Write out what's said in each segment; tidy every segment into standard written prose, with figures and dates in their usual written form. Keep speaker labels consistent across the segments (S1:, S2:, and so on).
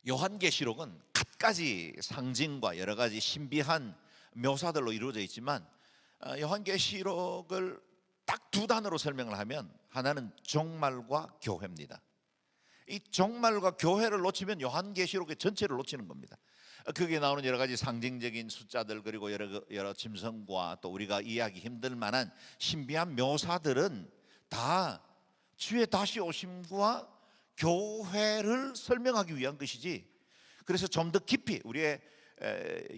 S1: 요한계시록은 갖가지 상징과 여러 가지 신비한 묘사들로 이루어져 있지만 요한계시록을 딱 두 단어로 설명을 하면 하나는 종말과 교회입니다. 이 종말과 교회를 놓치면 요한계시록의 전체를 놓치는 겁니다. 거기에 나오는 여러 가지 상징적인 숫자들, 그리고 여러 짐승과 또 우리가 이해하기 힘들 만한 신비한 묘사들은 다 주의 다시 오심과 교회를 설명하기 위한 것이지, 그래서 좀 더 깊이 우리의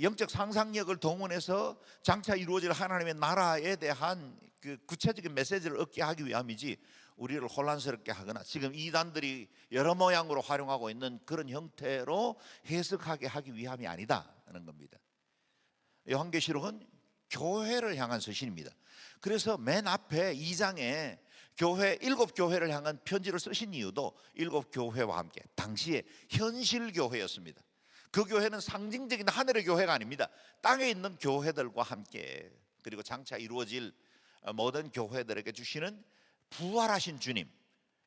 S1: 영적 상상력을 동원해서 장차 이루어질 하나님의 나라에 대한 그 구체적인 메시지를 얻게 하기 위함이지, 우리를 혼란스럽게 하거나 지금 이단들이 여러 모양으로 활용하고 있는 그런 형태로 해석하게 하기 위함이 아니다는 겁니다. 요한계시록은 교회를 향한 서신입니다. 그래서 맨 앞에 2장에 교회, 7교회를 향한 편지를 쓰신 이유도 7교회와 함께, 당시에 현실 교회였습니다. 그 교회는 상징적인 하늘의 교회가 아닙니다. 땅에 있는 교회들과 함께, 그리고 장차 이루어질 모든 교회들에게 주시는 부활하신 주님,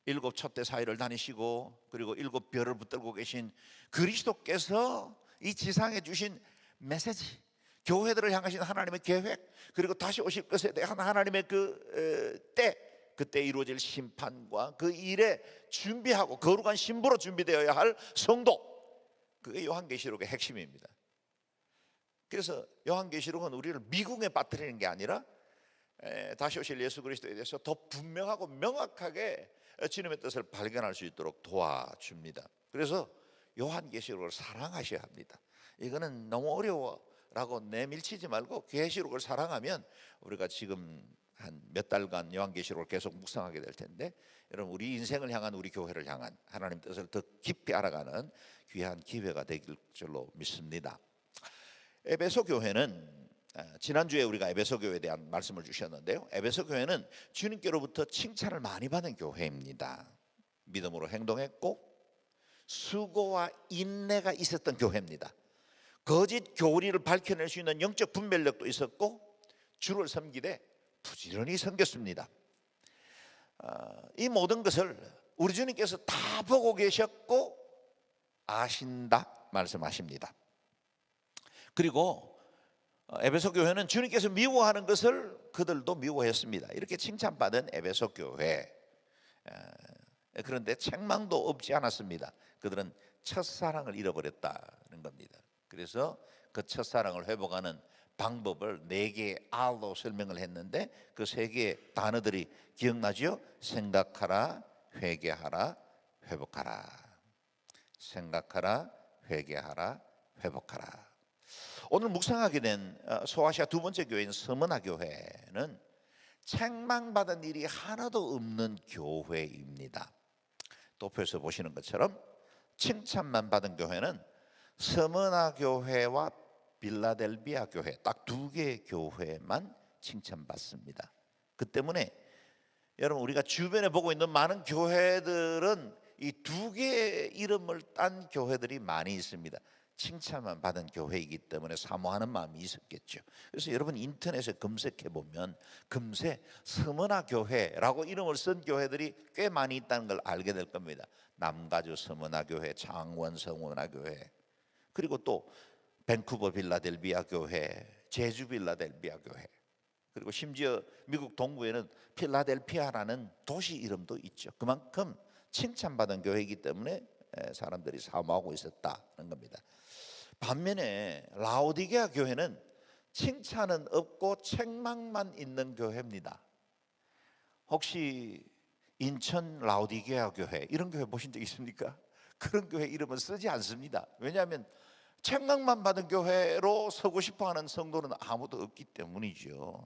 S1: 7 촛대 사이를 다니시고 그리고 7 별을 붙들고 계신 그리스도께서 이 지상에 주신 메시지, 교회들을 향하신 하나님의 계획, 그리고 다시 오실 것에 대한 하나님의 그때 이루어질 심판과 그 일에 준비하고 거룩한 신부로 준비되어야 할 성도, 그게 요한계시록의 핵심입니다. 그래서 요한계시록은 우리를 미궁에 빠뜨리는 게 아니라 다시 오실 예수 그리스도에 대해서 더 분명하고 명확하게 주님의 뜻을 발견할 수 있도록 도와줍니다. 그래서 요한계시록을 사랑하셔야 합니다. 이거는 너무 어려워라고 내밀치지 말고 계시록을 사랑하면, 우리가 지금 한 몇 달간 요한계시록을 계속 묵상하게 될 텐데, 여러분, 우리 인생을 향한, 우리 교회를 향한 하나님 뜻을 더 깊이 알아가는 귀한 기회가 되길 줄로 믿습니다. 에베소 교회는 지난주에 우리가 에베소 교회에 대한 말씀을 주셨는데요, 에베소 교회는 주님께로부터 칭찬을 많이 받은 교회입니다. 믿음으로 행동했고 수고와 인내가 있었던 교회입니다. 거짓 교리를 밝혀낼 수 있는 영적 분별력도 있었고 주를 섬기되 부지런히 섬겼습니다. 이 모든 것을 우리 주님께서 다 보고 계셨고 아신다 말씀하십니다. 그리고 에베소 교회는 주님께서 미워하는 것을 그들도 미워했습니다. 이렇게 칭찬받은 에베소 교회, 그런데 책망도 없지 않았습니다. 그들은 첫사랑을 잃어버렸다는 겁니다. 그래서 그 첫사랑을 회복하는 방법을 4개의 R로 설명을 했는데, 그 3개의 단어들이 기억나죠? 생각하라, 회개하라, 회복하라. 생각하라, 회개하라, 회복하라. 오늘 묵상하게 된 소아시아 두 번째 교회인 서머나 교회는 책망받은 일이 하나도 없는 교회입니다. 도표에서 보시는 것처럼 칭찬만 받은 교회는 서머나 교회와 빌라델비아 교회, 딱 2개의 교회만 칭찬받습니다. 그 때문에 여러분, 우리가 주변에 보고 있는 많은 교회들은 이 2개의 이름을 딴 교회들이 많이 있습니다. 칭찬만 받은 교회이기 때문에 사모하는 마음이 있었겠죠. 그래서 여러분, 인터넷에 검색해 보면 금세 서머나 교회라고 이름을 쓴 교회들이 꽤 많이 있다는 걸 알게 될 겁니다. 남가주 서머나 교회, 창원 서머나 교회, 그리고 또 밴쿠버 빌라델비아 교회, 제주 빌라델비아 교회, 그리고 심지어 미국 동부에는 필라델피아라는 도시 이름도 있죠. 그만큼 칭찬받은 교회이기 때문에 사람들이 사모하고 있었다는 겁니다. 반면에 라오디게아 교회는 칭찬은 없고 책망만 있는 교회입니다. 혹시 인천 라오디게아 교회, 이런 교회 보신 적 있습니까? 그런 교회 이름은 쓰지 않습니다. 왜냐하면 책망만 받은 교회로 서고 싶어하는 성도는 아무도 없기 때문이죠.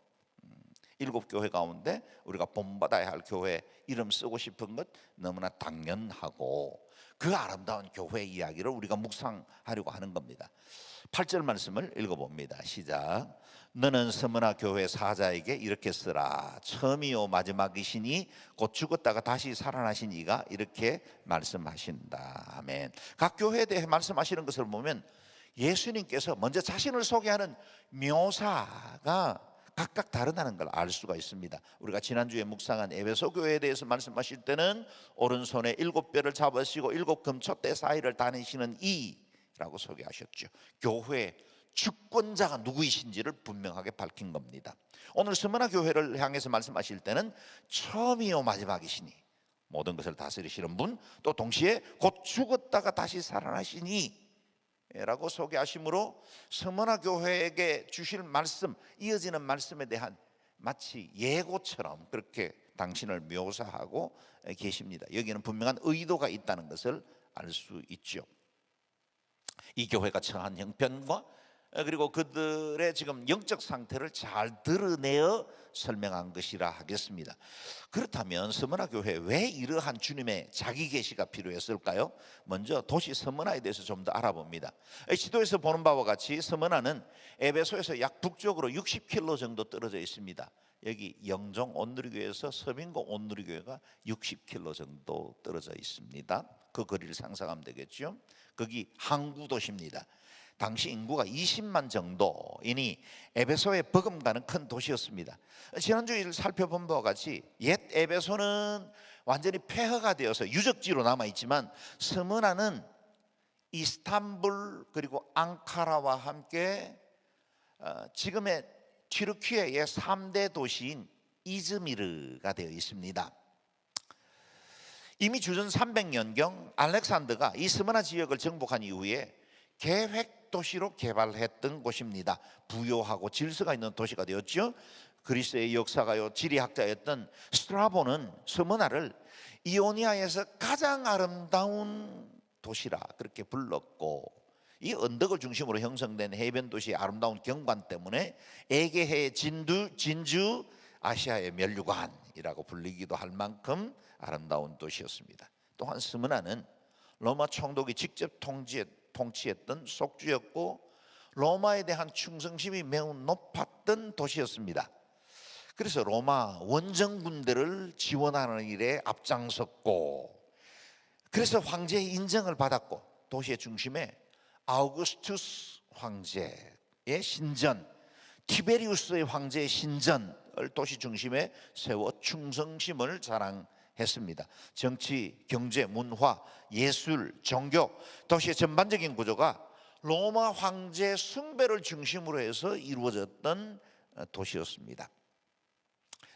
S1: 7교회 가운데 우리가 본받아야 할 교회 이름 쓰고 싶은 것 너무나 당연하고, 그 아름다운 교회 이야기를 우리가 묵상하려고 하는 겁니다. 8절 말씀을 읽어봅니다. 시작. 너는 서머나 교회 사자에게 이렇게 쓰라. 처음이요 마지막이시니 곧 죽었다가 다시 살아나신 이가 이렇게 말씀하신다. 아멘. 각 교회에 대해 말씀하시는 것을 보면 예수님께서 먼저 자신을 소개하는 묘사가 각각 다르다는 걸 알 수가 있습니다. 우리가 지난주에 묵상한 에베소 교회에 대해서 말씀하실 때는 오른손에 7뼈를 잡으시고 7금촛대 사이를 다니시는 이라고 소개하셨죠. 교회 주권자가 누구이신지를 분명하게 밝힌 겁니다. 오늘 스무나 교회를 향해서 말씀하실 때는 처음이요 마지막이시니 모든 것을 다스리시는 분, 또 동시에 곧 죽었다가 다시 살아나시니 라고 소개하시므로 스무나 교회에게 주실 말씀, 이어지는 말씀에 대한 마치 예고처럼 그렇게 당신을 묘사하고 계십니다. 여기는 분명한 의도가 있다는 것을 알 수 있죠. 이 교회가 처한 형편과 그리고 그들의 지금 영적 상태를 잘 드러내어 설명한 것이라 하겠습니다. 그렇다면 스무나 교회 왜 이러한 주님의 자기 계시가 필요했을까요? 먼저 도시 스무나에 대해서 좀 더 알아봅니다. 지도에서 보는 바와 같이 스무나는 에베소에서 약 북쪽으로 60km 정도 떨어져 있습니다. 여기 영종 온누리교회에서 서민고 온누리교회가 60km 정도 떨어져 있습니다. 그 거리를 상상하면 되겠죠. 거기 항구 도시입니다. 당시 인구가 20만 정도이니 에베소에 버금가는 큰 도시였습니다. 지난주에 살펴본 바와 같이 옛 에베소는 완전히 폐허가 되어서 유적지로 남아있지만 스무나는 이스탄불 그리고 앙카라와 함께 지금의 튀르키예의 3대 도시인 이즈미르가 되어 있습니다. 이미 주전 300년경 알렉산더가 이 스무나 지역을 정복한 이후에 계획 도시로 개발했던 곳입니다. 부요하고 질서가 있는 도시가 되었죠. 그리스의 역사가요 지리학자였던 스트라보는 스무나를 이오니아에서 가장 아름다운 도시라 그렇게 불렀고, 이 언덕을 중심으로 형성된 해변 도시의 아름다운 경관 때문에 에게해의 진주 아시아의 면류관이라고 불리기도 할 만큼 아름다운 도시였습니다. 또한 스무나는 로마 총독이 직접 통치했던 속주였고 로마에 대한 충성심이 매우 높았던 도시였습니다. 그래서 로마 원정 군대를 지원하는 일에 앞장섰고, 그래서 황제의 인정을 받았고, 도시의 중심에 아우구스투스 황제의 신전, 티베리우스의 황제의 신전을 도시 중심에 세워 충성심을 자랑했습니다. 정치, 경제, 문화, 예술, 종교, 도시의 전반적인 구조가 로마 황제 숭배를 중심으로 해서 이루어졌던 도시였습니다.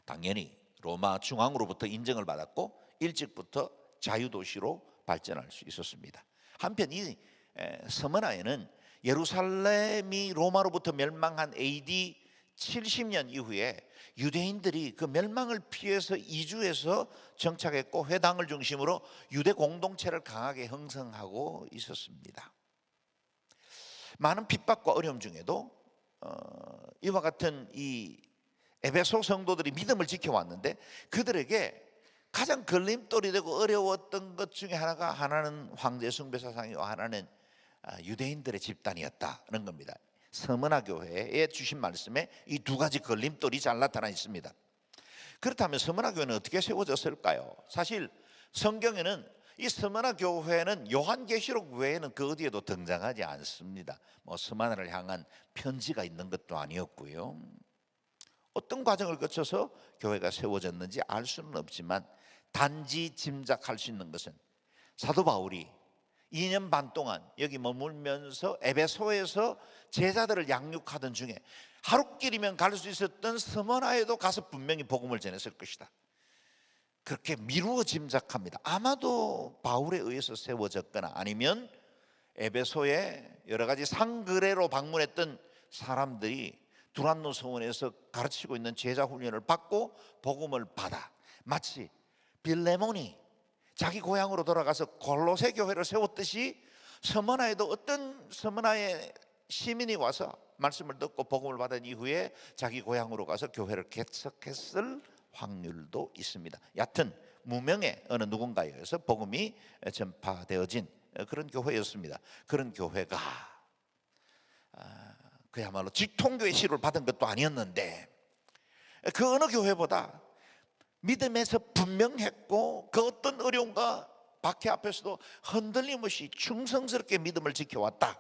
S1: 당연히 로마 중앙으로부터 인정을 받았고 일찍부터 자유도시로 발전할 수 있었습니다. 한편 이 스무나에는 예루살렘이 로마로부터 멸망한 AD 70년 이후에 유대인들이 그 멸망을 피해서 이주해서 정착했고 회당을 중심으로 유대 공동체를 강하게 형성하고 있었습니다. 많은 핍박과 어려움 중에도 이와 같은 이 에베소 성도들이 믿음을 지켜왔는데 그들에게 가장 걸림돌이 되고 어려웠던 것 중에 하나는 황제 숭배 사상이고 하나는 유대인들의 집단이었다는 겁니다. 스무나 교회에 주신 말씀에 이 두 가지 걸림돌이 잘 나타나 있습니다. 그렇다면 스무나 교회는 어떻게 세워졌을까요? 사실 성경에는 이 스무나 교회는 요한계시록 외에는 그 어디에도 등장하지 않습니다. 스무나를 향한 편지가 있는 것도 아니었고요. 어떤 과정을 거쳐서 교회가 세워졌는지 알 수는 없지만 단지 짐작할 수 있는 것은 사도 바울이 2년 반 동안 여기 머물면서 에베소에서 제자들을 양육하던 중에 하루길이면 갈 수 있었던 스무나에도 가서 분명히 복음을 전했을 것이다. 그렇게 미루어 짐작합니다. 아마도 바울에 의해서 세워졌거나 아니면 에베소에 여러 가지 상거래로 방문했던 사람들이 두란노 서원에서 가르치고 있는 제자 훈련을 받고 복음을 받아 마치 빌레몬이 자기 고향으로 돌아가서 골로새 교회를 세웠듯이 스무나에도 어떤 스무나의 시민이 와서 말씀을 듣고 복음을 받은 이후에 자기 고향으로 가서 교회를 개척했을 확률도 있습니다. 얕은 무명의 어느 누군가에 의해서 복음이 전파되어진 그런 교회였습니다. 그런 교회가 그야말로 직통교회 시를 받은 것도 아니었는데 그 어느 교회보다 믿음에서 분명했고 그 어떤 어려움과 박해 앞에서도 흔들림 없이 충성스럽게 믿음을 지켜왔다는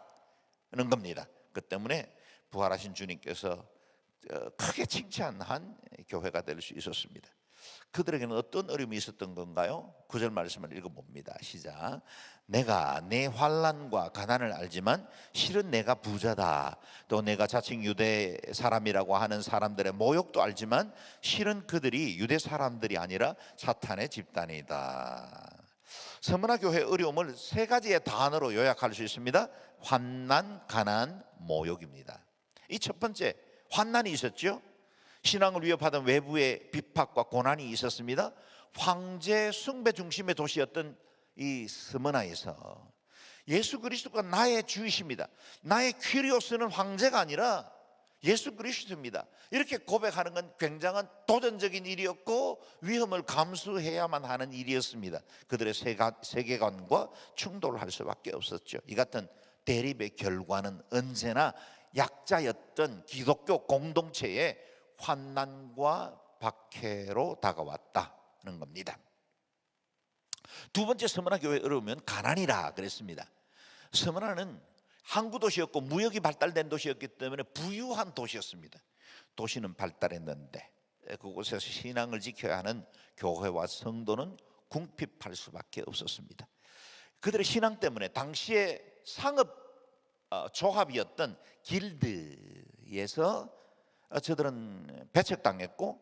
S1: 겁니다. 그 때문에 부활하신 주님께서 크게 칭찬한 교회가 될 수 있었습니다. 그들에게는 어떤 어려움이 있었던 건가요? 9절 말씀을 읽어봅니다. 시작. 내가 내 환난과 가난을 알지만 실은 내가 부자다. 또 내가 자칭 유대 사람이라고 하는 사람들의 모욕도 알지만 실은 그들이 유대 사람들이 아니라 사탄의 집단이다. 서문화 교회의 어려움을 세 가지의 단어로 요약할 수 있습니다. 환난, 가난, 모욕입니다. 이 첫 번째, 환난이 있었죠. 신앙을 위협하던 외부의 비박과 고난이 있었습니다. 황제 숭배 중심의 도시였던 이 스무나에서 예수 그리스도가 나의 주이십니다. 나의 퀴리오스는 황제가 아니라 예수 그리스도입니다. 이렇게 고백하는 건 굉장한 도전적인 일이었고 위험을 감수해야만 하는 일이었습니다. 그들의 세계관과 충돌할 수밖에 없었죠. 이 같은 대립의 결과는 언제나 약자였던 기독교 공동체의 환난과 박해로 다가왔다는 겁니다. 두 번째, 스무나 교회에 어려우면 가난이라 그랬습니다. 스무나는 항구 도시였고 무역이 발달된 도시였기 때문에 부유한 도시였습니다. 도시는 발달했는데 그곳에서 신앙을 지켜야 하는 교회와 성도는 궁핍할 수밖에 없었습니다. 그들의 신앙 때문에 당시에 상업 조합이었던 길드에서 저들은 배척당했고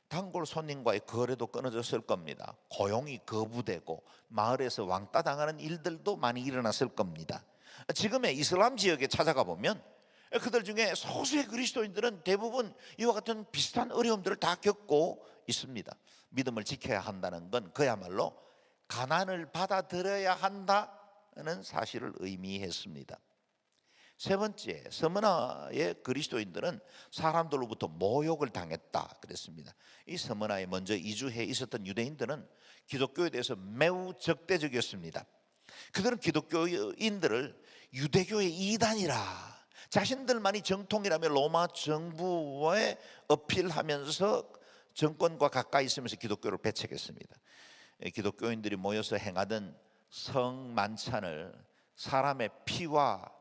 S1: 단골 손님과의 거래도 끊어졌을 겁니다. 고용이 거부되고 마을에서 왕따 당하는 일들도 많이 일어났을 겁니다. 지금의 이슬람 지역에 찾아가 보면 그들 중에 소수의 그리스도인들은 대부분 이와 같은 비슷한 어려움들을 다 겪고 있습니다. 믿음을 지켜야 한다는 건 그야말로 가난을 받아들여야 한다는 사실을 의미했습니다. 세 번째, 스무나의 그리스도인들은 사람들로부터 모욕을 당했다 그랬습니다. 이 스무나에 먼저 이주해 있었던 유대인들은 기독교에 대해서 매우 적대적이었습니다. 그들은 기독교인들을 유대교의 이단이라, 자신들만이 정통이라며 로마 정부에 어필하면서 정권과 가까이 있으면서 기독교를 배척했습니다. 기독교인들이 모여서 행하던 성만찬을 사람의 피와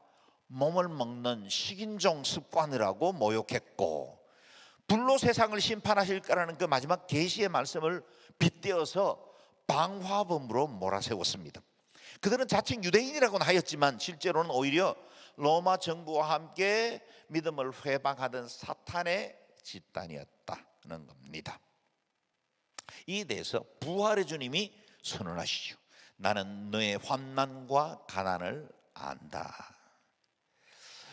S1: 몸을 먹는 식인종 습관이라고 모욕했고, 불로 세상을 심판하실 거라는 그 마지막 계시의 말씀을 빗대어서 방화범으로 몰아세웠습니다. 그들은 자칭 유대인이라고는 하였지만 실제로는 오히려 로마 정부와 함께 믿음을 회방하던 사탄의 집단이었다는 겁니다. 이에 대해서 부활의 주님이 선언하시죠. 나는 너의 환난과 가난을 안다.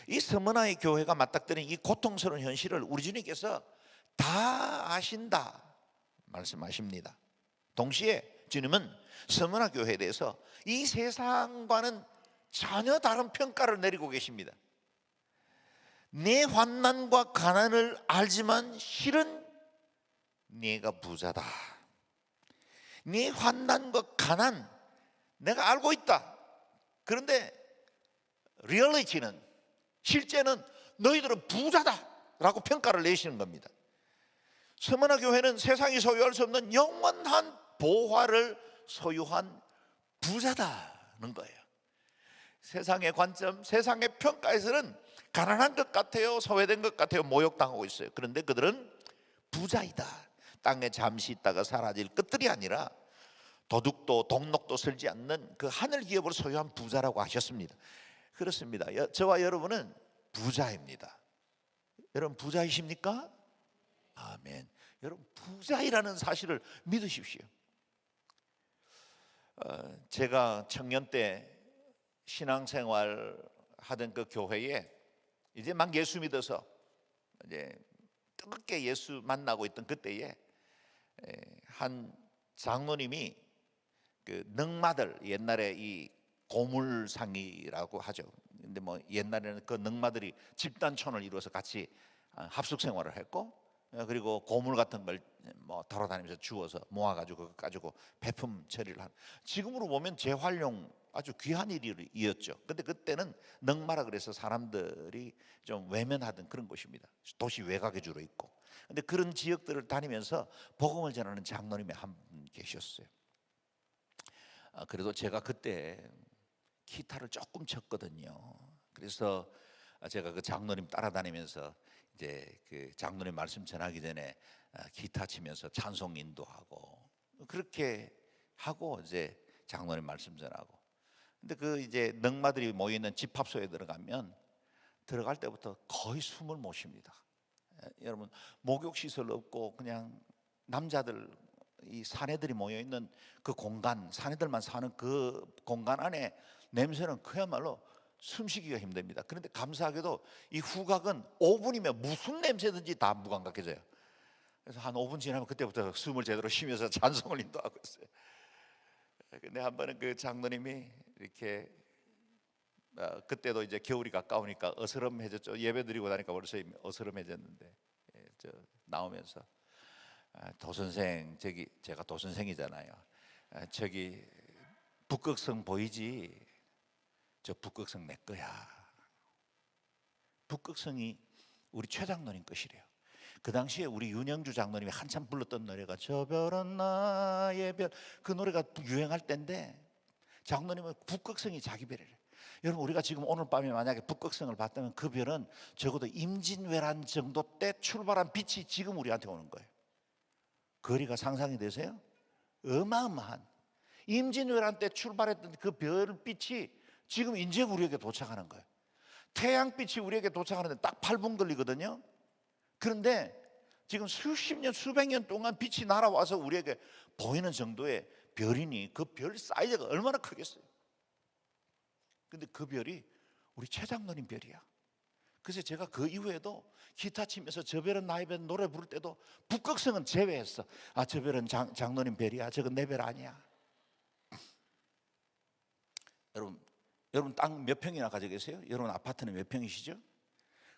S1: 이 스무나의 교회가 맞닥뜨린 이 고통스러운 현실을 우리 주님께서 다 아신다 말씀하십니다. 동시에 주님은 스무나 교회에 대해서 이 세상과는 전혀 다른 평가를 내리고 계십니다. 내 환난과 가난을 알지만 실은 네가 부자다. 네 환난과 가난 내가 알고 있다. 그런데 리얼리티는, 실제는 너희들은 부자다라고 평가를 내시는 겁니다. 스무나 교회는 세상이 소유할 수 없는 영원한 보화를 소유한 부자다는 거예요. 세상의 관점, 세상의 평가에서는 가난한 것 같아요, 소외된 것 같아요, 모욕당하고 있어요. 그런데 그들은 부자이다. 땅에 잠시 있다가 사라질 것들이 아니라 도둑도 동록도 설지 않는 그 하늘 기업을 소유한 부자라고 하셨습니다. 그렇습니다. 저와 여러분은 부자입니다. 여러분 부자이십니까? 아멘. 여러분 부자이라는 사실을 믿으십시오. 제가 청년 때 신앙생활 하던 그 교회에 이제 막 예수 믿어서 이제 뜨겁게 예수 만나고 있던 그때에 한 장로님이 그 능마들, 옛날에 이 고물상이라고 하죠. 근데 뭐 옛날에는 그 능마들이 집단촌을 이루어서 같이 합숙 생활을 했고, 그리고 고물 같은 걸 뭐 돌아다니면서 주워서 모아가지고 그거 가지고 배품 처리를 한, 지금으로 보면 재활용 아주 귀한 일이었죠. 근데 그때는 능마라 그래서 사람들이 좀 외면하던 그런 곳입니다. 도시 외곽에 주로 있고. 근데 그런 지역들을 다니면서 복음을 전하는 장로님이 한 분 계셨어요. 그래도 제가 그때 기타를 조금 쳤거든요. 그래서 제가 그 장로님 따라다니면서 이제 그 장로님 말씀 전하기 전에 기타 치면서 찬송 인도하고 그렇게 하고 이제 장로님 말씀 전하고. 근데 그 이제 넝마들이 모여 있는 집합소에 들어갈 때부터 거의 숨을 못 쉽니다. 여러분, 목욕 시설 없고 그냥 남자들, 이 사내들이 모여 있는 그 공간, 사내들만 사는 그 공간 안에 냄새는 그야말로 숨쉬기가 힘듭니다. 그런데 감사하게도 이 후각은 5분이면 무슨 냄새든지 다 무감각해져요. 그래서 한 5분 지나면 그때부터 숨을 제대로 쉬면서 찬송을 인도하고 있어요. 근데 한 번은 그 장로님이 이렇게 그때도 이제 겨울이 가까우니까 어스름해졌죠. 예배 드리고 나니까 벌써 어스름해졌는데 저 나오면서 도선생, 저기 제가 도선생이잖아요. 저기 북극성 보이지? 저 북극성 내 거야. 북극성이 우리 최 장로님 것이래요. 그 당시에 우리 윤영주 장로님이 한참 불렀던 노래가 저 별은 나의 별, 그 노래가 유행할 때인데 장로님은 북극성이 자기 별이래요. 여러분, 우리가 지금 오늘 밤에 만약에 북극성을 봤다면 그 별은 적어도 임진왜란 정도 때 출발한 빛이 지금 우리한테 오는 거예요. 거리가 상상이 되세요? 어마어마한 임진왜란 때 출발했던 그 별빛이 지금 이제 우리에게 도착하는 거예요. 태양빛이 우리에게 도착하는데 딱 8분 걸리거든요. 그런데 지금 수십 년, 수백 년 동안 빛이 날아와서 우리에게 보이는 정도의 별이니 그 별 사이즈가 얼마나 크겠어요. 근데 그 별이 우리 최 장로님 별이야. 그래서 제가 그 이후에도 기타 치면서 저 별은 나의 별 노래 부를 때도 북극성은 제외했어. 아, 저 별은 장로님 별이야. 저건 내 별 아니야. 여러분 땅 몇 평이나 가지고 계세요? 여러분 아파트는 몇 평이시죠?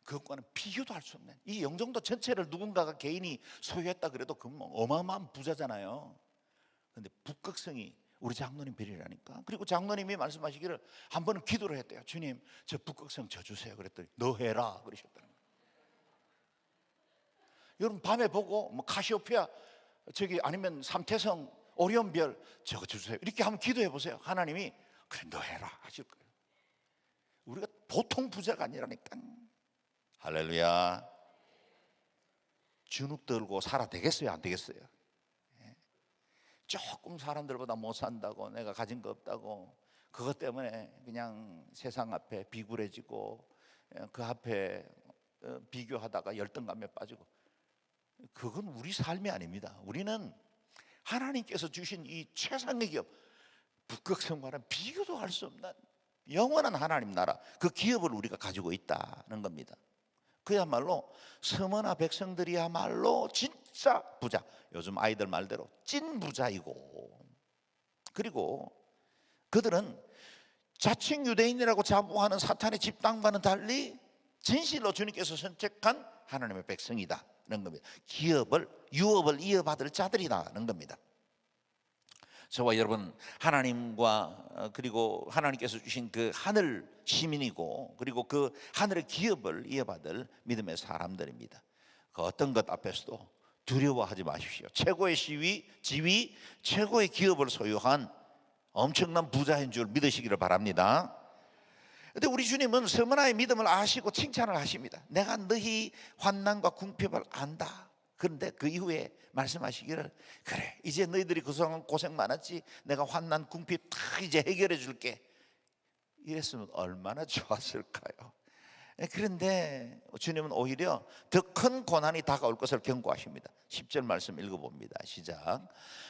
S1: 그것과는 비교도 할 수 없는, 이 영종도 전체를 누군가가 개인이 소유했다 그래도 그건 뭐 어마어마한 부자잖아요. 그런데 북극성이 우리 장로님 별이라니까. 그리고 장로님이 말씀하시기를 한 번은 기도를 했대요. 주님, 저 북극성 저 주세요. 그랬더니 너 해라 그러셨다는 거예요. 여러분 밤에 보고 뭐 카시오페아 저기 아니면 삼태성 오리온별 저거 주세요 이렇게 한번 기도해 보세요. 하나님이 그래 너 해라 하실 거예요. 우리가 보통 부자가 아니라니까. 할렐루야. 주눅 들고 살아 되겠어요? 안 되겠어요? 조금 사람들보다 못 산다고, 내가 가진 거 없다고, 그것 때문에 그냥 세상 앞에 비굴해지고 그 앞에 비교하다가 열등감에 빠지고, 그건 우리 삶이 아닙니다. 우리는 하나님께서 주신 이 최상의 기업, 북극성과는 비교도 할 수 없는 영원한 하나님 나라, 그 기업을 우리가 가지고 있다는 겁니다. 그야말로 서머나 백성들이야말로 진짜 부자, 요즘 아이들 말대로 찐 부자이고, 그리고 그들은 자칭 유대인이라고 자부하는 사탄의 집단과는 달리 진실로 주님께서 선택한 하나님의 백성이다는 겁니다. 유업을 이어받을 자들이다는 겁니다. 저와 여러분, 하나님과 그리고 하나님께서 주신 그 하늘 시민이고, 그리고 그 하늘의 기업을 이어받을 믿음의 사람들입니다. 그 어떤 것 앞에서도 두려워하지 마십시오. 최고의 지위, 최고의 기업을 소유한 엄청난 부자인 줄 믿으시기를 바랍니다. 그런데 우리 주님은 서머나의 믿음을 아시고 칭찬을 하십니다. 내가 너희 환난과 궁핍을 안다. 그런데 그 이후에 말씀하시기를 그래 이제 너희들이 그동안 고생 많았지, 내가 환난 궁핍 다 이제 해결해 줄게. 이랬으면 얼마나 좋았을까요? 그런데 주님은 오히려 더 큰 고난이 다가올 것을 경고하십니다. 10절 말씀 읽어봅니다. 시작.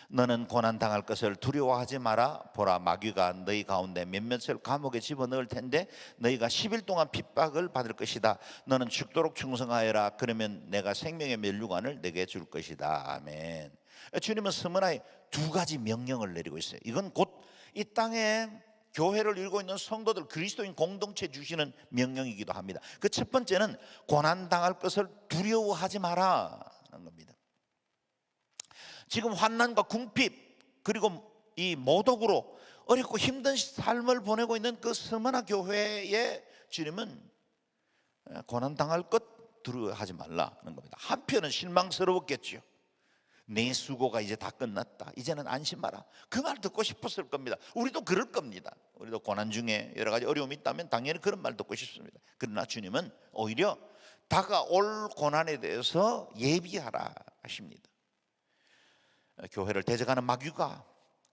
S1: 너는 고난 당할 것을 두려워하지 마라. 보라, 마귀가 너희 가운데 몇몇을 감옥에 집어넣을 텐데 너희가 10일 동안 핍박을 받을 것이다. 너는 죽도록 충성하여라. 그러면 내가 생명의 면류관을 내게 줄 것이다. 아멘. 주님은 스무나에 두 가지 명령을 내리고 있어요. 이건 곧 이 땅에 교회를 이루고 있는 성도들, 그리스도인 공동체 주시는 명령이기도 합니다. 그 첫 번째는 고난당할 것을 두려워하지 마라 하는 겁니다. 지금 환난과 궁핍 그리고 이 모독으로 어렵고 힘든 삶을 보내고 있는 그 서머나 교회에 주님은 고난당할 것 두려워하지 말라는 겁니다. 한편은 실망스러웠겠죠. 내 수고가 이제 다 끝났다, 이제는 안심하라, 그 말 듣고 싶었을 겁니다. 우리도 그럴 겁니다. 우리도 고난 중에 여러 가지 어려움이 있다면 당연히 그런 말 듣고 싶습니다. 그러나 주님은 오히려 다가올 고난에 대해서 예비하라 하십니다. 교회를 대적하는 마귀가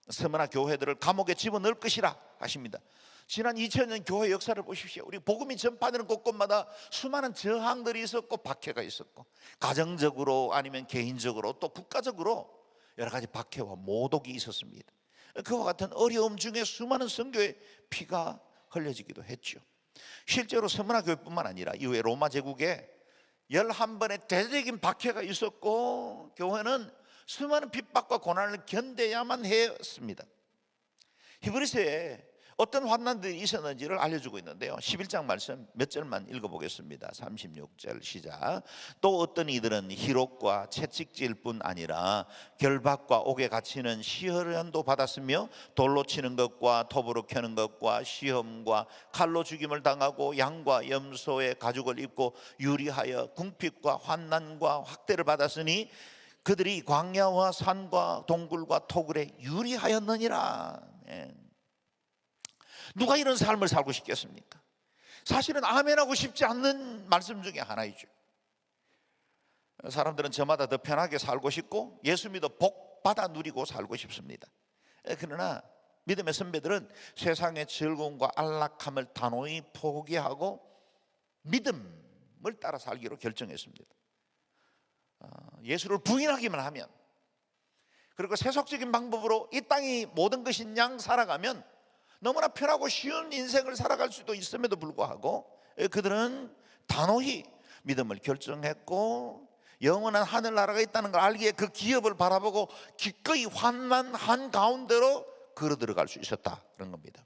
S1: 서머나 교회들을 감옥에 집어넣을 것이라 하십니다. 지난 2000년 교회 역사를 보십시오. 우리 복음이 전파되는 곳곳마다 수많은 저항들이 있었고 박해가 있었고, 가정적으로 아니면 개인적으로 또 국가적으로 여러 가지 박해와 모독이 있었습니다. 그와 같은 어려움 중에 수많은 선교의 피가 흘려지기도 했죠. 실제로 서머나 교회뿐만 아니라 이후에 로마 제국에 11번의 대대적인 박해가 있었고, 교회는 수많은 핍박과 고난을 견뎌야만 했습니다. 히브리서에 어떤 환난들이 있었는지를 알려주고 있는데요, 11장 말씀 몇 절만 읽어보겠습니다. 36절 시작. 또 어떤 이들은 희록과 채찍질 뿐 아니라 결박과 옥에 갇히는 시련도 받았으며, 돌로 치는 것과 톱으로 켜는 것과 시험과 칼로 죽임을 당하고 양과 염소의 가죽을 입고 유리하여 궁핍과 환난과 학대를 받았으니 그들이 광야와 산과 동굴과 토굴에 유리하였느니라. 누가 이런 삶을 살고 싶겠습니까? 사실은 아멘하고 싶지 않는 말씀 중에 하나이죠. 사람들은 저마다 더 편하게 살고 싶고 예수 믿어 복 받아 누리고 살고 싶습니다. 그러나 믿음의 선배들은 세상의 즐거움과 안락함을 단호히 포기하고 믿음을 따라 살기로 결정했습니다. 예수를 부인하기만 하면, 그리고 세속적인 방법으로 이 땅이 모든 것인 양 살아가면 너무나 편하고 쉬운 인생을 살아갈 수도 있음에도 불구하고 그들은 단호히 믿음을 결정했고, 영원한 하늘나라가 있다는 걸 알기에 그 기업을 바라보고 기꺼이 환난 한가운데로 걸어 들어갈 수 있었다, 그런 겁니다.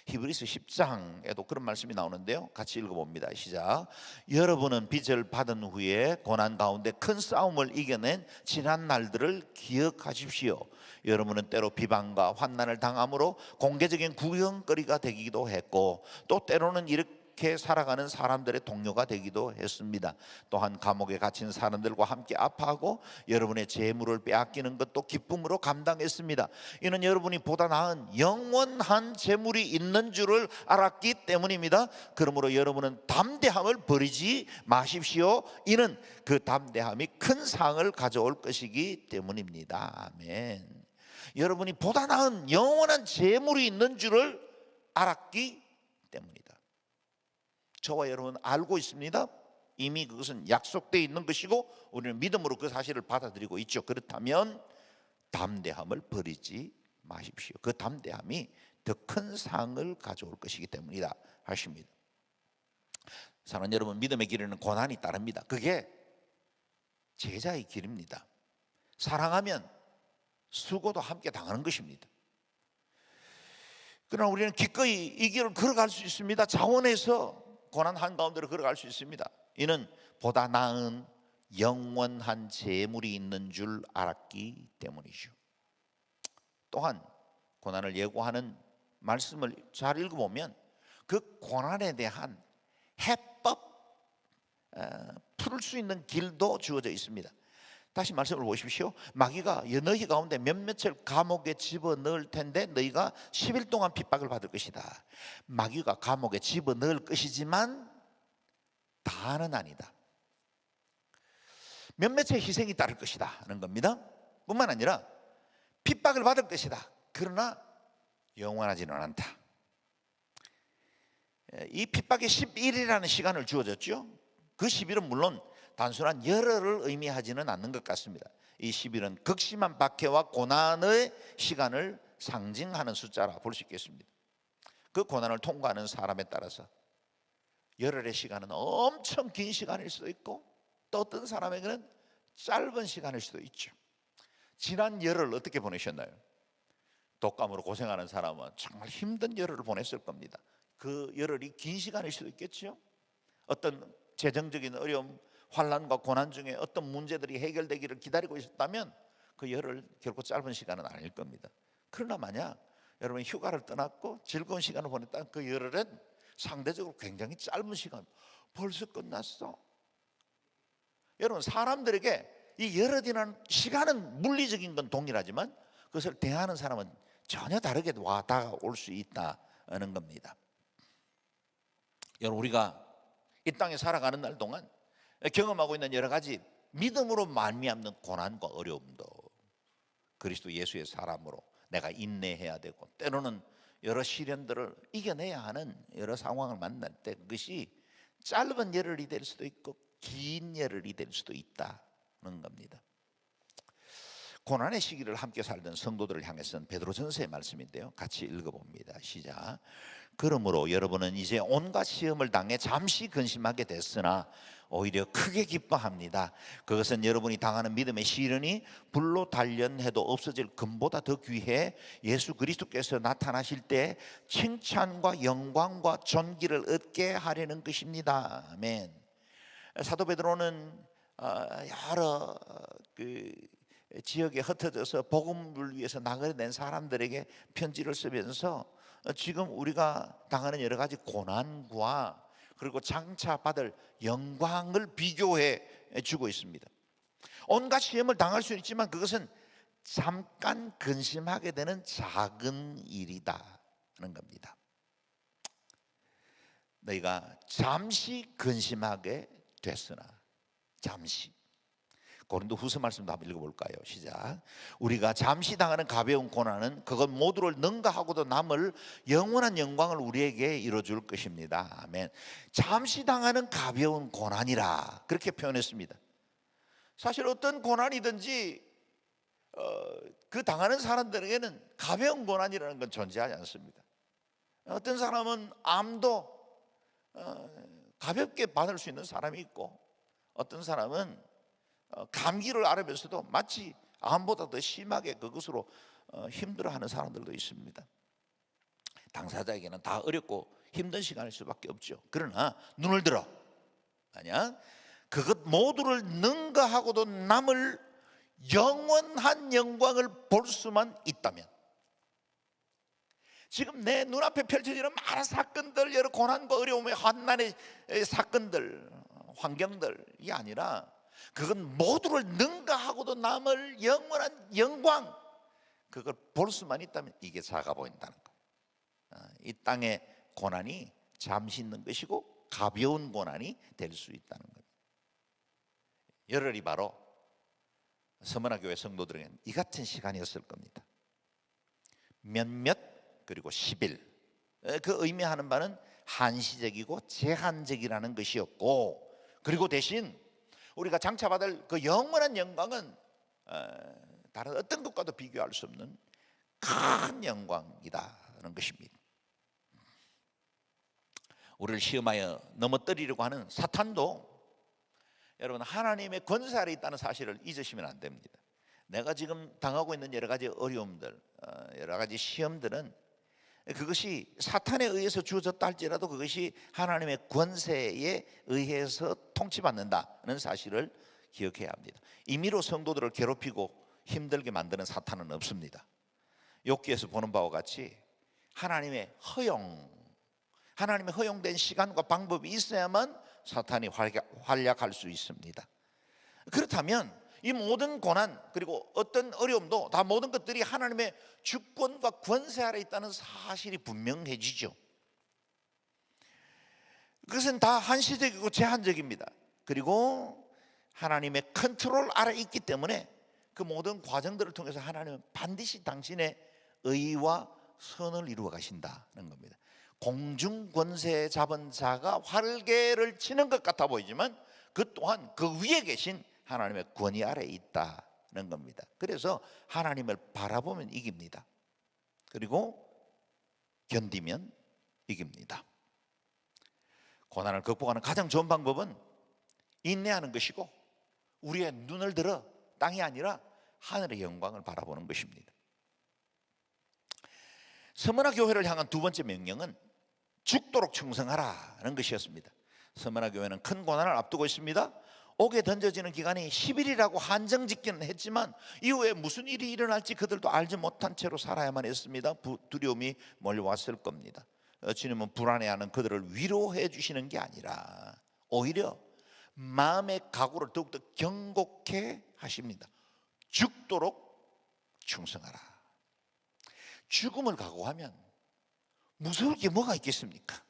S1: 히브리서 10장에도 그런 말씀이 나오는데요, 같이 읽어봅니다. 시작. 여러분은 빚을 받은 후에 고난 가운데 큰 싸움을 이겨낸 지난 날들을 기억하십시오. 여러분은 때로 비방과 환난을 당함으로 공개적인 구경거리가 되기도 했고, 또 때로는 이렇게 살아가는 사람들의 동료가 되기도 했습니다. 또한 감옥에 갇힌 사람들과 함께 아파하고 여러분의 재물을 빼앗기는 것도 기쁨으로 감당했습니다. 이는 여러분이 보다 나은 영원한 재물이 있는 줄을 알았기 때문입니다. 그러므로 여러분은 담대함을 버리지 마십시오. 이는 그 담대함이 큰 상을 가져올 것이기 때문입니다. 아멘. 여러분이 보다 나은 영원한 재물이 있는 줄을 알았기 때문이다. 저와 여러분은 알고 있습니다. 이미 그것은 약속되어 있는 것이고 우리는 믿음으로 그 사실을 받아들이고 있죠. 그렇다면 담대함을 버리지 마십시오. 그 담대함이 더 큰 상을 가져올 것이기 때문이다 하십니다. 사랑하는 여러분, 믿음의 길에는 고난이 따릅니다. 그게 제자의 길입니다. 사랑하면 수고도 함께 당하는 것입니다. 그러나 우리는 기꺼이 이 길을 걸어갈 수 있습니다. 자원해서 고난 한가운데로 걸어갈 수 있습니다. 이는 보다 나은 영원한 재물이 있는 줄 알았기 때문이죠. 또한 고난을 예고하는 말씀을 잘 읽어보면 그 고난에 대한 해법, 풀 수 있는 길도 주어져 있습니다. 다시 말씀을 보십시오. 마귀가 너희 가운데 몇몇을 감옥에 집어넣을 텐데 너희가 10일 동안 핍박을 받을 것이다. 마귀가 감옥에 집어넣을 것이지만 다는 아니다. 몇몇의 희생이 따를 것이다 하는 겁니다. 뿐만 아니라 핍박을 받을 것이다. 그러나 영원하지는 않다. 이 핍박의 10일이라는 시간을 주어졌죠. 그 10일은 물론 단순한 열흘을 의미하지는 않는 것 같습니다. 이 10일은 극심한 박해와 고난의 시간을 상징하는 숫자라 볼 수 있겠습니다. 그 고난을 통과하는 사람에 따라서 열흘의 시간은 엄청 긴 시간일 수도 있고 또 어떤 사람에게는 짧은 시간일 수도 있죠. 지난 열흘 어떻게 보내셨나요? 독감으로 고생하는 사람은 정말 힘든 열흘을 보냈을 겁니다. 그 열흘이 긴 시간일 수도 있겠죠. 어떤 재정적인 어려움, 환난과 고난 중에 어떤 문제들이 해결되기를 기다리고 있었다면 그 열흘 결코 짧은 시간은 아닐 겁니다. 그러나 만약 여러분 휴가를 떠났고 즐거운 시간을 보냈다면 그 열흘은 상대적으로 굉장히 짧은 시간, 벌써 끝났어. 여러분 사람들에게 이 열어지는 시간은 물리적인 건 동일하지만 그것을 대하는 사람은 전혀 다르게 와 다가올 수 있다는 겁니다. 여러분, 우리가 이 땅에 살아가는 날 동안 경험하고 있는 여러 가지 믿음으로 말미암는 고난과 어려움도 그리스도 예수의 사람으로 내가 인내해야 되고, 때로는 여러 시련들을 이겨내야 하는 여러 상황을 만날 때 그것이 짧은 열흘이 될 수도 있고 긴 열흘이 될 수도 있다는 겁니다. 고난의 시기를 함께 살던 성도들을 향해 쓴 베드로전서의 말씀인데요, 같이 읽어봅니다. 시작. 그러므로 여러분은 이제 온갖 시험을 당해 잠시 근심하게 됐으나 오히려 크게 기뻐합니다. 그것은 여러분이 당하는 믿음의 시련이 불로 단련해도 없어질 금보다 더 귀해 예수 그리스도께서 나타나실 때 칭찬과 영광과 존귀를 얻게 하려는 것입니다. 아멘. 사도 베드로는 여러 지역에 흩어져서 복음을 위해서 나그네된 사람들에게 편지를 쓰면서 지금 우리가 당하는 여러 가지 고난과 그리고 장차 받을 영광을 비교해 주고 있습니다. 온갖 시험을 당할 수는 있지만 그것은 잠깐 근심하게 되는 작은 일이다는 겁니다. 너희가 잠시 근심하게 됐으나, 잠시. 고린도 후서 말씀도 한번 읽어볼까요? 시작. 우리가 잠시 당하는 가벼운 고난은 그것 모두를 능가하고도 남을 영원한 영광을 우리에게 이뤄줄 것입니다. 아멘. 잠시 당하는 가벼운 고난이라 그렇게 표현했습니다. 사실 어떤 고난이든지 그 당하는 사람들에게는 가벼운 고난이라는 건 존재하지 않습니다. 어떤 사람은 암도 가볍게 받을 수 있는 사람이 있고, 어떤 사람은 감기를 앓으면서도 마치 암보다 더 심하게 그것으로 힘들어하는 사람들도 있습니다. 당사자에게는 다 어렵고 힘든 시간일 수밖에 없죠. 그러나 눈을 들어, 만약 그것 모두를 능가하고도 남을 영원한 영광을 볼 수만 있다면, 지금 내 눈앞에 펼쳐지는 많은 사건들, 여러 고난과 어려움의 환난의 사건들, 환경들이 아니라 그건 모두를 능가하고도 남을 영원한 영광, 그걸 볼 수만 있다면 이게 작아 보인다는 거예요. 이 땅의 고난이 잠시 있는 것이고 가벼운 고난이 될 수 있다는 거예요. 열흘이 바로 서머나 교회 성도들에게는 이 같은 시간이었을 겁니다. 몇몇 그리고 10일, 그 의미하는 바는 한시적이고 제한적이라는 것이었고, 그리고 대신 우리가 장차 받을 그 영원한 영광은 다른 어떤 것과도 비교할 수 없는 큰 영광이다는 것입니다. 우리를 시험하여 넘어뜨리려고 하는 사탄도 여러분 하나님의 권세 아래 있다는 사실을 잊으시면 안 됩니다. 내가 지금 당하고 있는 여러 가지 어려움들, 여러 가지 시험들은 그것이 사탄에 의해서 주어졌다 할지라도 그것이 하나님의 권세에 의해서 통치받는다는 사실을 기억해야 합니다. 임의로 성도들을 괴롭히고 힘들게 만드는 사탄은 없습니다. 욥기에서 보는 바와 같이 하나님의 허용된 시간과 방법이 있어야만 사탄이 활약할 수 있습니다. 그렇다면 이 모든 고난 그리고 어떤 어려움도 다 모든 것들이 하나님의 주권과 권세 아래 있다는 사실이 분명해지죠. 그것은 다 한시적이고 제한적입니다. 그리고 하나님의 컨트롤 아래 있기 때문에 그 모든 과정들을 통해서 하나님은 반드시 당신의 의와 선을 이루어 가신다는 겁니다. 공중 권세 잡은 자가 활개를 치는 것 같아 보이지만 그 또한 그 위에 계신 하나님의 권위 아래에 있다는 겁니다. 그래서 하나님을 바라보면 이깁니다. 그리고 견디면 이깁니다. 고난을 극복하는 가장 좋은 방법은 인내하는 것이고, 우리의 눈을 들어 땅이 아니라 하늘의 영광을 바라보는 것입니다. 서머나 교회를 향한 두 번째 명령은 죽도록 충성하라는 것이었습니다. 서머나 교회는 큰 고난을 앞두고 있습니다. 옥에 던져지는 기간이 10일이라고 한정짓기는 했지만 이후에 무슨 일이 일어날지 그들도 알지 못한 채로 살아야만 했습니다. 두려움이 몰려왔을 겁니다. 주님은 불안해하는 그들을 위로해 주시는 게 아니라 오히려 마음의 각오를 더욱더 견고케 하십니다. 죽도록 충성하라. 죽음을 각오하면 무서울 게 뭐가 있겠습니까?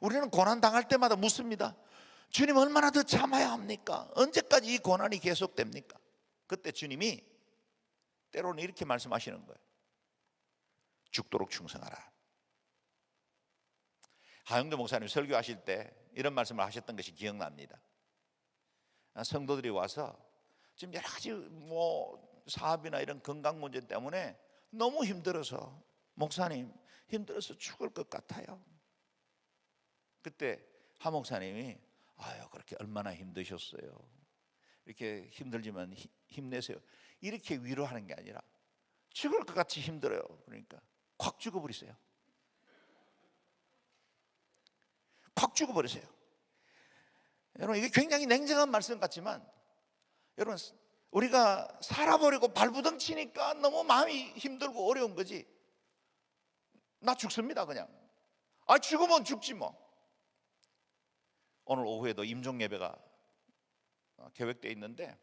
S1: 우리는 고난 당할 때마다 묻습니다. 주님, 얼마나 더 참아야 합니까? 언제까지 이 고난이 계속됩니까? 그때 주님이 때로는 이렇게 말씀하시는 거예요. 죽도록 충성하라. 하영도 목사님 설교하실 때 이런 말씀을 하셨던 것이 기억납니다. 성도들이 와서 지금 여러 가지 사업이나 이런 건강 문제 때문에 너무 힘들어서, 목사님 힘들어서 죽을 것 같아요. 그때 하 목사님이 아유, 그렇게 얼마나 힘드셨어요. 이렇게 힘들지만 힘내세요. 이렇게 위로하는 게 아니라 죽을 것 같이 힘들어요. 그러니까 콱 죽어버리세요. 콱 죽어버리세요. 여러분, 이게 굉장히 냉정한 말씀 같지만, 여러분, 우리가 살아버리고 발부둥치니까 너무 마음이 힘들고 어려운 거지. 나 죽습니다 그냥. 아, 죽으면 죽지 뭐. 오늘 오후에도 임종 예배가 계획되어 있는데,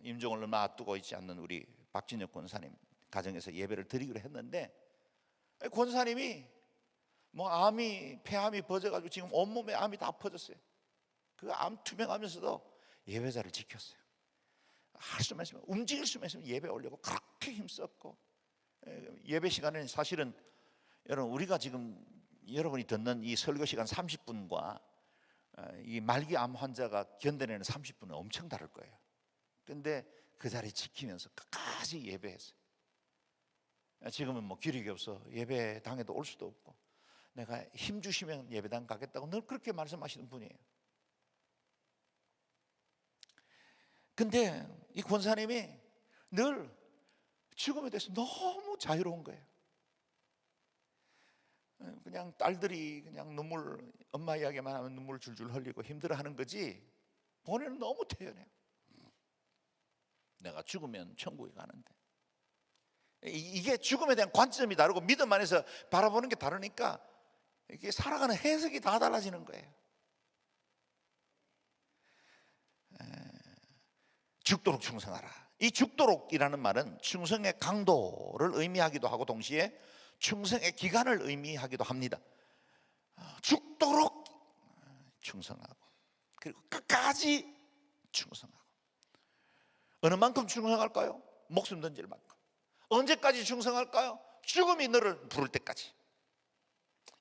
S1: 임종을 얼마 앞두고 있지 않는 우리 박진혁 권사님 가정에서 예배를 드리기로 했는데, 권사님이 암이, 폐암이 퍼져가지고 지금 온몸에 암이 다 퍼졌어요. 그 암 투명하면서도 예배자를 지켰어요. 할 수만 있으면, 움직일 수만 있으면 예배 올리고 그렇게 힘썼고, 예배 시간에는 사실은 여러분, 우리가 지금 여러분이 듣는 이 설교 시간 30분과 이 말기암 환자가 견뎌내는 30분은 엄청 다를 거예요. 근데 그 자리 지키면서 끝까지 예배했어요. 지금은 기력이 없어 예배당에도 올 수도 없고, 내가 힘 주시면 예배당 가겠다고 늘 그렇게 말씀하시는 분이에요. 근데 이 권사님이 늘 죽음에 대해서 너무 자유로운 거예요. 그냥 딸들이 그냥 엄마 이야기만 하면 눈물 줄줄 흘리고 힘들어하는 거지, 본인은 너무 태연해요. 내가 죽으면 천국에 가는데. 이게 죽음에 대한 관점이 다르고 믿음 안에서 바라보는 게 다르니까 이게 살아가는 해석이 다 달라지는 거예요. 죽도록 충성하라. 이 죽도록이라는 말은 충성의 강도를 의미하기도 하고 동시에 충성의 기간을 의미하기도 합니다. 죽도록 충성하고, 그리고 끝까지 충성하고. 어느 만큼 충성할까요? 목숨 던질 만큼. 언제까지 충성할까요? 죽음이 너를 부를 때까지.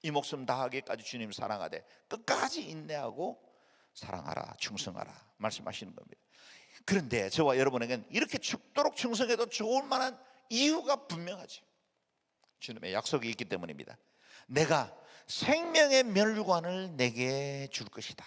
S1: 이 목숨 다하기까지 주님 사랑하되 끝까지 인내하고 사랑하라, 충성하라 말씀하시는 겁니다. 그런데 저와 여러분에게는 이렇게 죽도록 충성해도 좋을 만한 이유가 분명하죠. 주님의 약속이 있기 때문입니다. 내가 생명의 멸관을 내게 줄 것이다.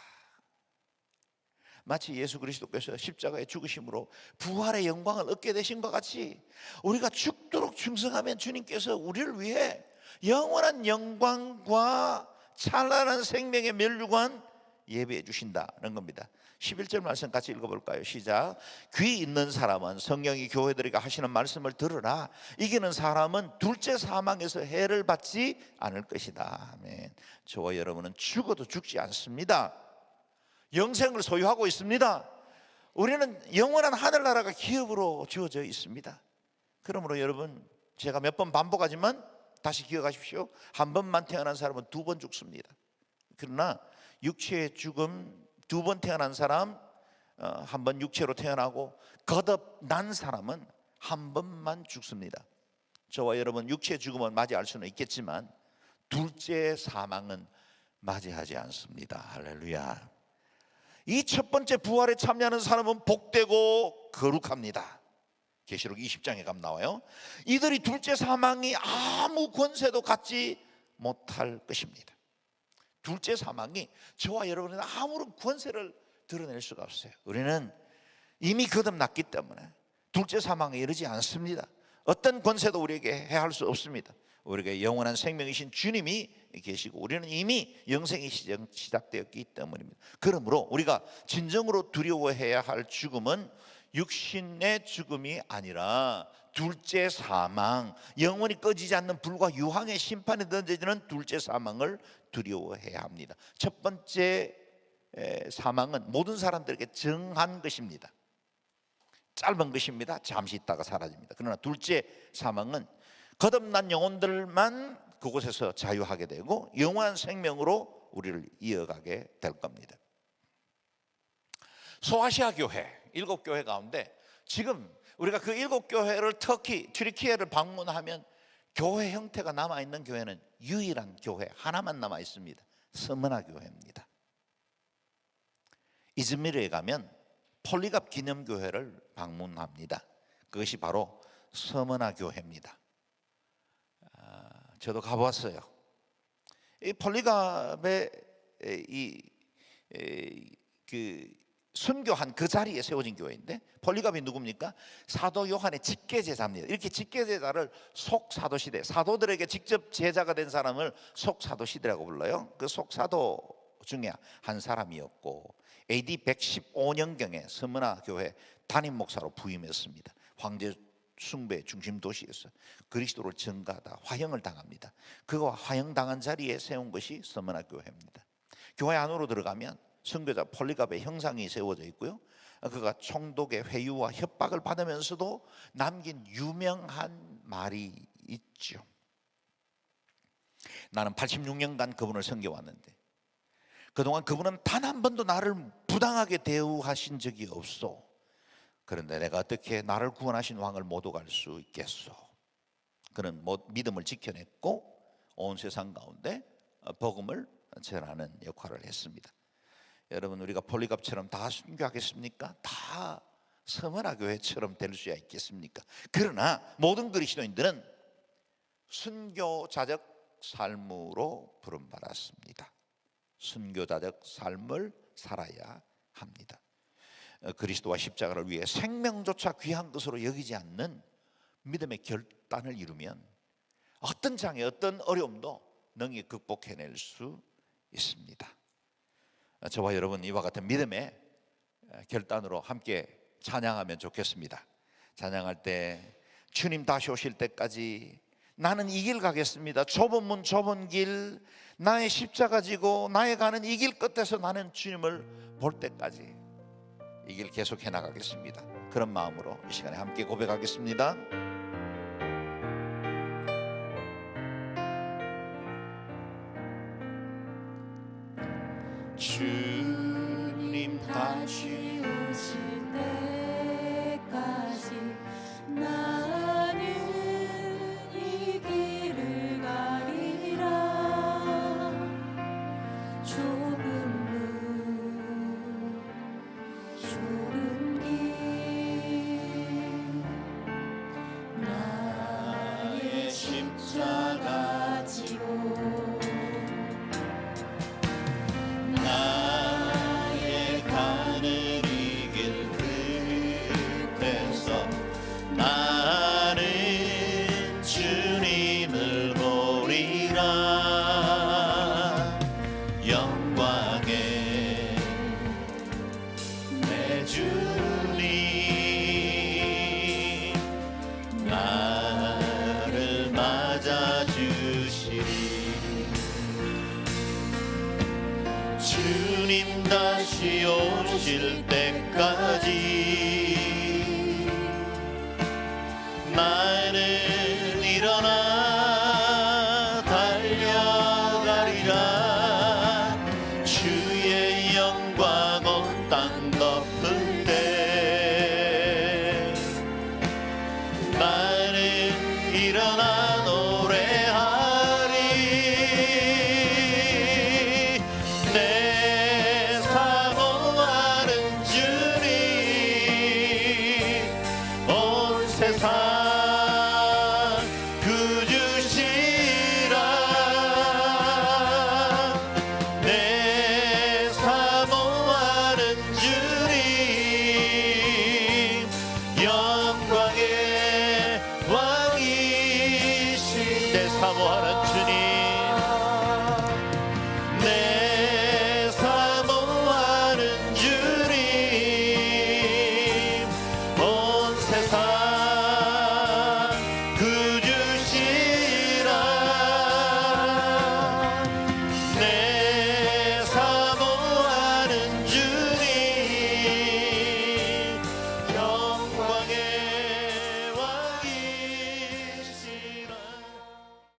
S1: 마치 예수 그리스도께서 십자가의 죽으심으로 부활의 영광을 얻게 되신 것 같이, 우리가 죽도록 충성하면 주님께서 우리를 위해 영원한 영광과 찬란한 생명의 멸류관 예배해 주신다는 겁니다. 11절 말씀 같이 읽어볼까요? 시작. 귀 있는 사람은 성령이 교회들에게 하시는 말씀을 들으라. 이기는 사람은 둘째 사망에서 해를 받지 않을 것이다. 아멘. 저와 여러분은 죽어도 죽지 않습니다. 영생을 소유하고 있습니다. 우리는 영원한 하늘나라가 기업으로 주어져 있습니다. 그러므로 여러분, 제가 몇 번 반복하지만 다시 기억하십시오. 한 번만 태어난 사람은 두 번 죽습니다. 그러나 육체의 죽음, 두 번 태어난 사람, 한 번 육체로 태어나고 거듭난 사람은 한 번만 죽습니다. 저와 여러분, 육체의 죽음은 맞이할 수는 있겠지만 둘째 사망은 맞이하지 않습니다. 할렐루야. 이 첫 번째 부활에 참여하는 사람은 복되고 거룩합니다. 계시록 20장에 가면 나와요. 이들이 둘째 사망이 아무 권세도 갖지 못할 것입니다. 둘째 사망이 저와 여러분은 아무런 권세를 드러낼 수가 없어요. 우리는 이미 거듭났기 때문에 둘째 사망에 이르지 않습니다. 어떤 권세도 우리에게 해할 수 없습니다. 우리에게 영원한 생명이신 주님이 계시고 우리는 이미 영생이 시작되었기 때문입니다. 그러므로 우리가 진정으로 두려워해야 할 죽음은 육신의 죽음이 아니라 둘째 사망, 영원히 꺼지지 않는 불과 유황의 심판에 던져지는 둘째 사망을 두려워해야 합니다. 첫 번째 사망은 모든 사람들에게 정한 것입니다. 짧은 것입니다. 잠시 있다가 사라집니다. 그러나 둘째 사망은 거듭난 영혼들만 그곳에서 자유하게 되고 영원한 생명으로 우리를 이어가게 될 겁니다. 소아시아 교회 7교회 가운데 지금 우리가 그 7교회를 터키, 튀르키예를 방문하면 교회 형태가 남아있는 교회는 유일한 교회 하나만 남아있습니다. 서머나 교회입니다. 이즈미르에 가면 폴리갑 기념교회를 방문합니다. 그것이 바로 서머나 교회입니다. 저도 가보았어요. 이 폴리갑의 순교한 그 자리에 세워진 교회인데, 폴리갑이 누굽니까? 사도 요한의 직계제자입니다. 이렇게 직계제자를 속사도시대, 사도들에게 직접 제자가 된 사람을 속사도시대라고 불러요. 그 속사도 중에 한 사람이었고 AD 115년경에 서머나 교회 담임 목사로 부임했습니다. 황제 숭배의 중심 도시였어요. 그리스도를 전가하다 화형을 당합니다. 그가 화형당한 자리에 세운 것이 서머나 교회입니다. 교회 안으로 들어가면 선교자 폴리갑의 형상이 세워져 있고요, 그가 총독의 회유와 협박을 받으면서도 남긴 유명한 말이 있죠. 나는 86년간 그분을 섬겨왔는데 그동안 그분은 단 한 번도 나를 부당하게 대우하신 적이 없소. 그런데 내가 어떻게 나를 구원하신 왕을 못 오갈 수 있겠소? 그는 믿음을 지켜냈고 온 세상 가운데 복음을 전하는 역할을 했습니다. 여러분, 우리가 폴리갑처럼 다 순교하겠습니까? 다 서머나 교회처럼 될 수 있겠습니까? 그러나 모든 그리스도인들은 순교자적 삶으로 부름받았습니다. 순교자적 삶을 살아야 합니다. 그리스도와 십자가를 위해 생명조차 귀한 것으로 여기지 않는 믿음의 결단을 이루면 어떤 장애, 어떤 어려움도 능히 극복해낼 수 있습니다. 저와 여러분 이와 같은 믿음의 결단으로 함께 찬양하면 좋겠습니다. 찬양할 때 주님 다시 오실 때까지 나는 이 길 가겠습니다. 좁은 문 좁은 길, 나의 십자가 지고 나의 가는 이 길 끝에서 나는 주님을 볼 때까지 이 길 계속해 나가겠습니다. 그런 마음으로 이 시간에 함께 고백하겠습니다. 주님 다시
S2: 오실 때까지 나는 이 길을 가리라. 좁은 문 좁은 길 나의 십자가 지고
S1: 나의 가는 이 길 끝에서 나는 주님을 보리라. 영광의 내 주님 나를 맞아주시리. 주님 다시 오실 때까지 나는 일어나 달려가리라. 주의 영광 온 땅 덮을 때 나는 일어나 노래하리. 내 사모하는 주님 온 세상 구주시라. 내 사모하는 주님 영광의 왕이신 내 사모하는